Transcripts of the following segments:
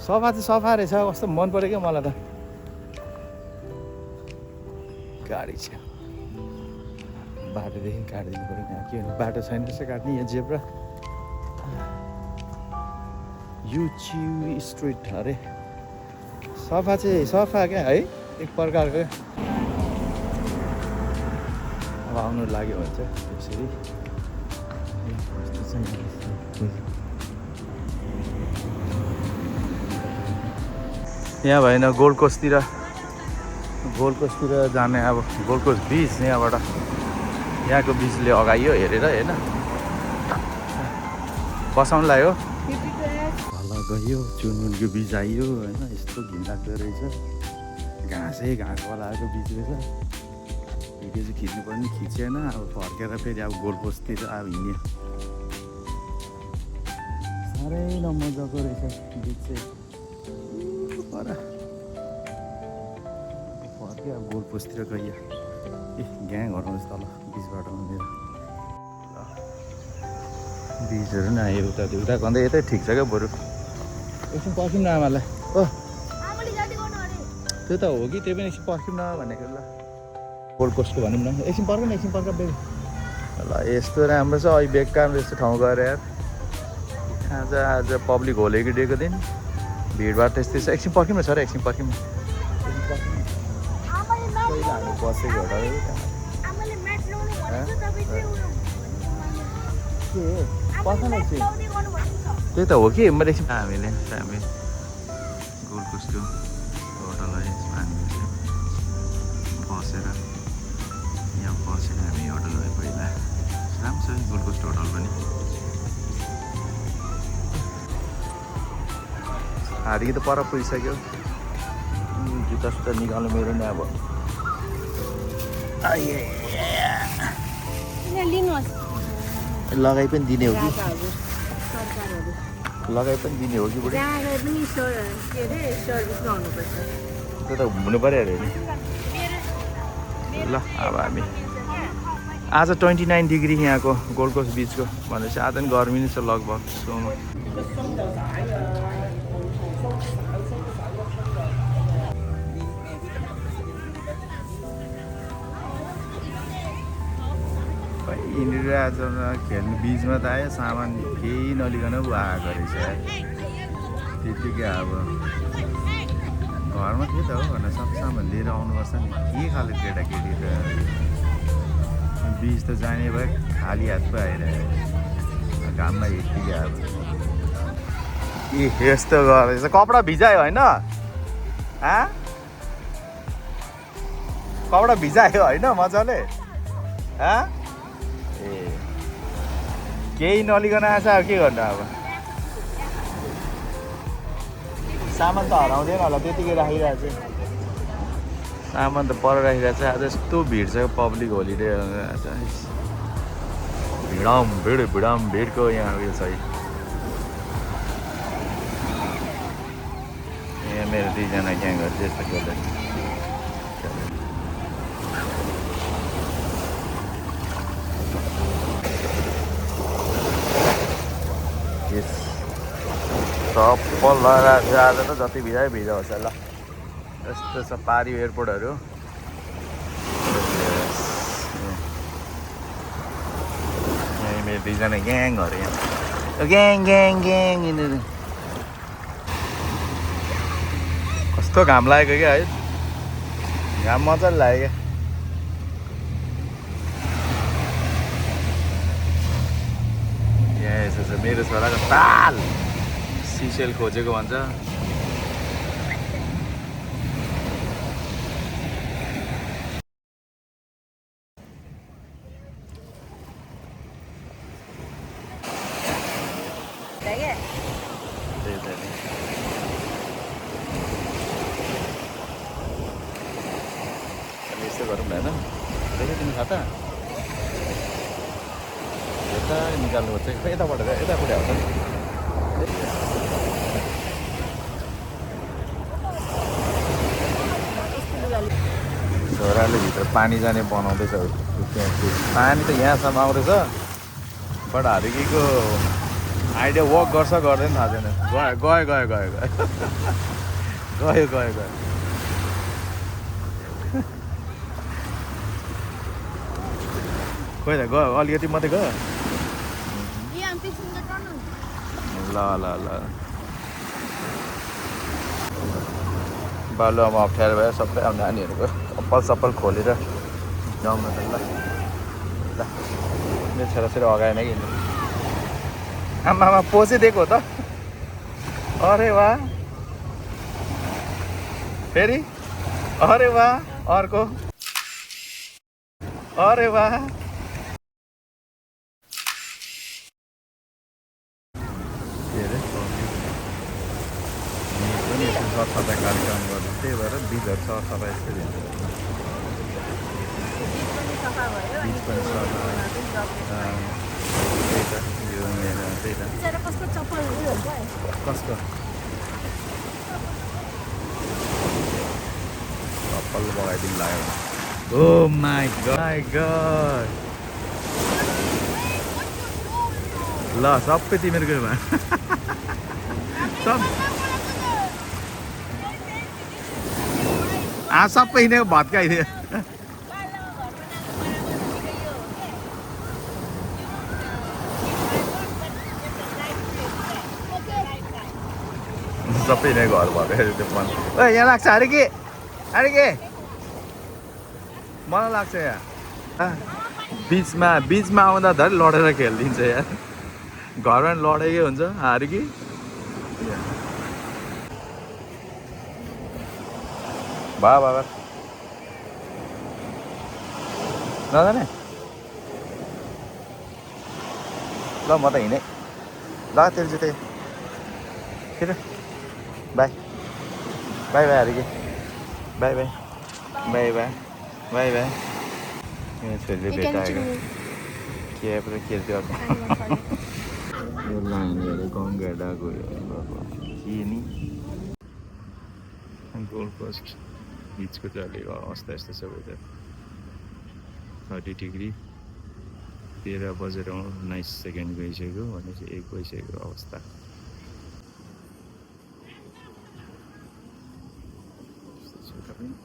सफा चाहिँ सफा रहेछ कस्तो मन पऱ्यो क्या मलाई त गाडी छ बाटोदेखि काटिदिनु पऱ्यो यहाँ के भन्नु बाटो छैन रहेछ काट्ने यहाँ जेब्रा युची स्ट्रिट अरे सफा चाहिँ सफा क्या है एक प्रकारको अब आउनु लाग्यो भने चाहिँ यसरी यहाँ भएन गोल्ड कोस्टतिर जाने अब गोल्ड कोस्ट बिच यहाँबाट यहाँको बिचले अगाइयो हेरेर होइन बसाउनु लाग्यो तल गयो चुनमुनको बिच आइयो होइन यस्तो घिनलाग्दो रहेछ घाँसै घाँसवाला आएको बिच रहेछ भिडियो चाहिँ खिच्नु पर्ने खिचेन अब फर्केर फेरि अब गोल्ड कोस्टतिर अब हिँड्यो साह्रै नमजाको रहेछ बिच चाहिँ पर फर्क्यो अब गोल्ड कोस्टतिर गइयो ए ग्याङ हराउँछ तल बिचबाट मेरो बिचहरू नि आयो उता भन्दा यतै ठिक छ क्या बरु एकछिन पर्खौँ न आमालाई ओ त्यो त हो कि त्यो पनि एकछिन पर्खौँ न भनेको ल गोल्ड कोस्टको भनौँ न एकछिन पर्ख बेबी ल यस्तो राम्रो छ अहिले बेकार यस्तो ठाउँ गएर यार आज पब्लिक होलीको डेको दिन भिडभाड त्यस्तै छ एकछिन पर्खौँ न सर एकछिन पर्खौँ न हामी बसेको होला त्यही त हो कि मैले एकछिन हामीले गोल्ड कोस्टको होटल है बसेर यहाँ बसेर हामी होटल गयो पहिला राम्रो छ गोल्ड कोस्ट होटल पनि हाडी त पर पुगिसक्यो जुत्ता सुत्ता निकाल्नु मेरो नि अब लगाइ पनि दिने हो कि लगाइ पनि दिने हो कि बुढी त्यो त हुनु पऱ्यो अरे ल अब हामी आज 29 डिग्री यहाँको गोल्ड कोस्ट बिचको भनेपछि आज पनि गर्मी नै छ लगभग सोमा हिँडेर आज खेल्नु बिचमा त आयो सामान केही नलिकन ऊ आएको रहेछ त्यतिकै अब घरमा थियो त हो भनेर सब सामान लिएर आउनुपर्छ नि के खाले केटाकेटी त बिच त जाने भए खाली हात पो आइरहेको घाममा यत्तिकै अब ए यस्तो गरेछ कपडा भिजायो होइन कपडा भिजायो होइन मजाले ए केही नलिकन आएछ अब के गर्नु अब सामान त हराउँदैन होला त्यतिकै राखिरहेको छ सामान त पर राखिरहेको छ आज यस्तो भिड छ पब्लिक होलिडे भिडको यहाँ उयो छ यहाँ मेरो दुईजना ग्याङहरू त्यस्तो गर्दा चप्पल लगाएर आज त जति भिजायो भिजाउँछ ल यस्तो छ पारी एयरपोर्टहरू यहाँ मेरो दुईजना ग्याङहरू यहाँ ग्याङ यिनीहरू कस्तो घाम लागेको क्या है घाम मजाले लाग्यो क्या यहाँ यसो छ मेरो छोराको ताल सिसेल खोजेको भन्छ यस्तो गरौँ न होइन देखेँ तिमी खाता यता निकाल्नुपर्छ यताबाट यतापट्टि आउँछ नि छोराले भित्र पानी जाने बनाउँदैछ पानी त यहाँसम्म आउँदैछ बट हारिकीको आइडिया वर्क गर्छ गर्दैन थाहा छैन गयो गयो गयो गयो गयो गयो गयो खोइ त गयो अलिकति मात्रै गयो ल ल ल बालुवामा अप्ठ्यारो भयो सबै अब नानीहरूको चप्पल सप्पल खोलेर जाउँ न त ल ल मेरो छोराछोरी अगाएन कि आमामा पोसे दिएको हो त अरे वाह फेरि अरे वाह अर्को अरे वाह के अरे पनि यसो सरसफाइ कार्यक्रम गर्नु त्यही भएर बिचहरू सरसफाइ यस्तो दिन्छ बिच पनि सफा त्यही त यो मेरो त्यही त कसको चप्पल लगाइदिनु लाग्यो ओ माई गड ल सबै तिमीहरूको भयो सब सबै हिँडेको भत्काइदियो सबै नै घर भएको त्यो मन ओ यहाँ लाग्छ अरे के मलाई लाग्छ यहाँ बिचमा आउँदा धरि लडेर खेलिदिन्छ यार घरमा लडेकै हुन्छ हारे कि बाबा नजाने ल म त हिँडेँ ल तेरो चाहिँ त्यही फेरि बाई बाई बाई हारे कि by by by by by by मेरो छोरीले भेटाएको के पो के गर्छ यो लाइनहरू गङ्गा गयो के नि गोल्ड कोस्ट बिचको चलेको अवस्था यस्तो छ वेदर 30 डिग्री 13 बजेर 19 सेकेन्ड गइसक्यो भनेपछि 1 बजिसकेको अवस्था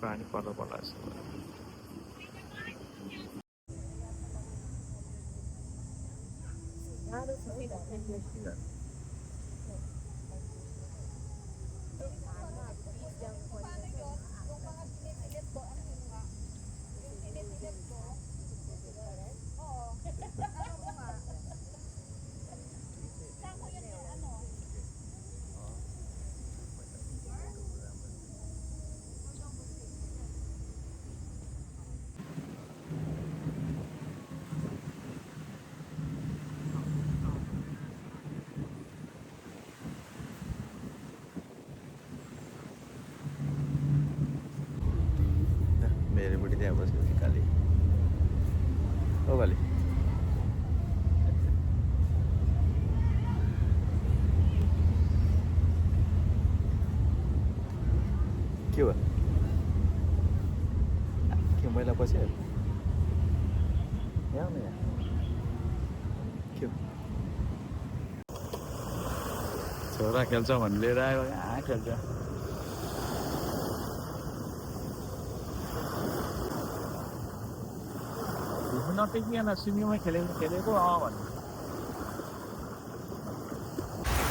पानी पर्ला पर्ला मेरे बुढ़ी त्यहाँ बस्यो काली ओ काली के भयो के मैला बस्यो यहाँ न यहाँ के छोरा खेल्छ भने लिएर आयो खेल्छ नटेकिएन स्विमिङमा खेलेको भन्नु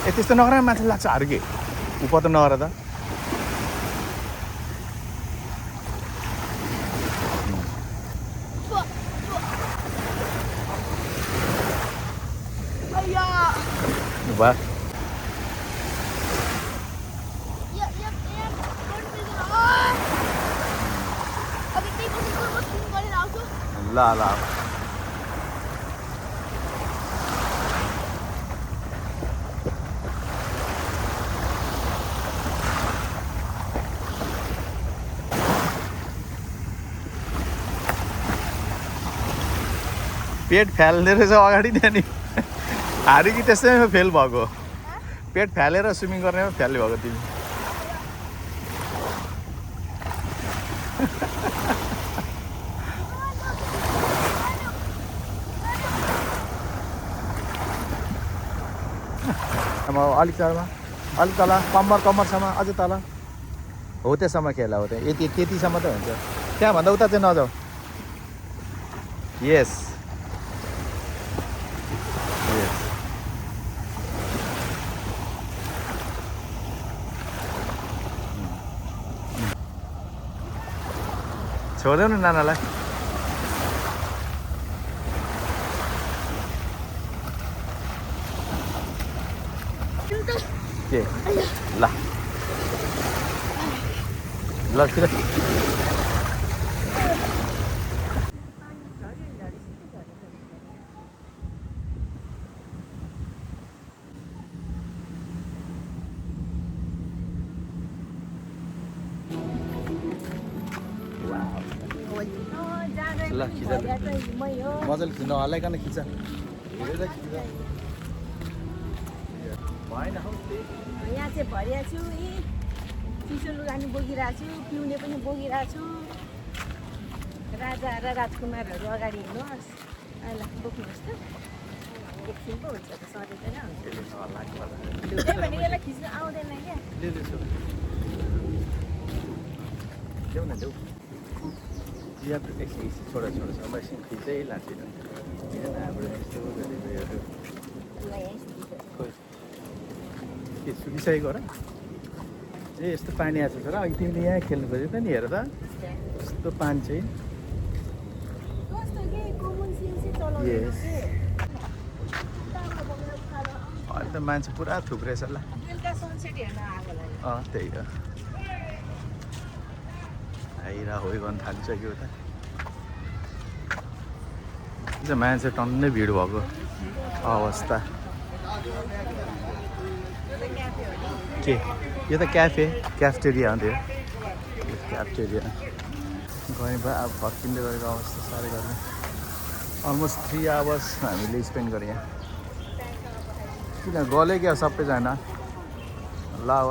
ए त्यस्तो नगर माथि लाग्छ अरू के उप त नगर त वाह ल ल पेट फ्याल्ने रहेछ अगाडि त्यहाँ नि हारे कि त्यसैमा फेल भएको पेट फ्यालेर स्विमिङ गर्नेमा फ्याल्ने भएको तिमी अब अलिक तल कम्मरसम्म अझै तल हो त्यसम्म खेला हो त्यहाँ यति त्यतिसम्म त हुन्छ त्यहाँभन्दा उता चाहिँ नजाऊ यस यस छोड्देऊ न नानालाई के ल ल किन ल खिच मजाले खिच्न हल्लाइकन खिच हेरेर खिच भएन हौ यहाँ चाहिँ भरिया छु चिसो लुगा पनि बोकिरहेको छु पिउने पनि बोकिरहेको छु राजा र राजकुमारहरू अगाडि हिँड्नुहोस् ल बोक्नुहोस् त एकछिन पो हुन्छ त सधैँ त हुन्छ त्यही भने यसलाई खिच्नु आउँदैन क्या देऊ न देऊ या त एकछिन छोडा अब एकछिन खिचै लान्छ हाम्रो यस्तो गरेर के सुकिसकेको र ए यस्तो पानी आएको छ र अघि तिमीले यहाँ खेल्नु खोज्यो त नि हेर त यस्तो पानी चाहिँ यस अहिले त मान्छे पुरा थुप्रेछ ल त्यही हो आइरा होइ गर्नु थालिसक्यो त मान्छे टन्नै भिड भएको अवस्था के यो त क्याफेटेरिया हो त्यो क्याफेटेरिया गयो भयो अब फर्किँदै गरेको अवस्था साह्रै गर्ने अलमोस्ट 3 आवर्स हामीले स्पेन्ड गऱ्यौँ यहाँ किन गले क्या सबैजना ल अब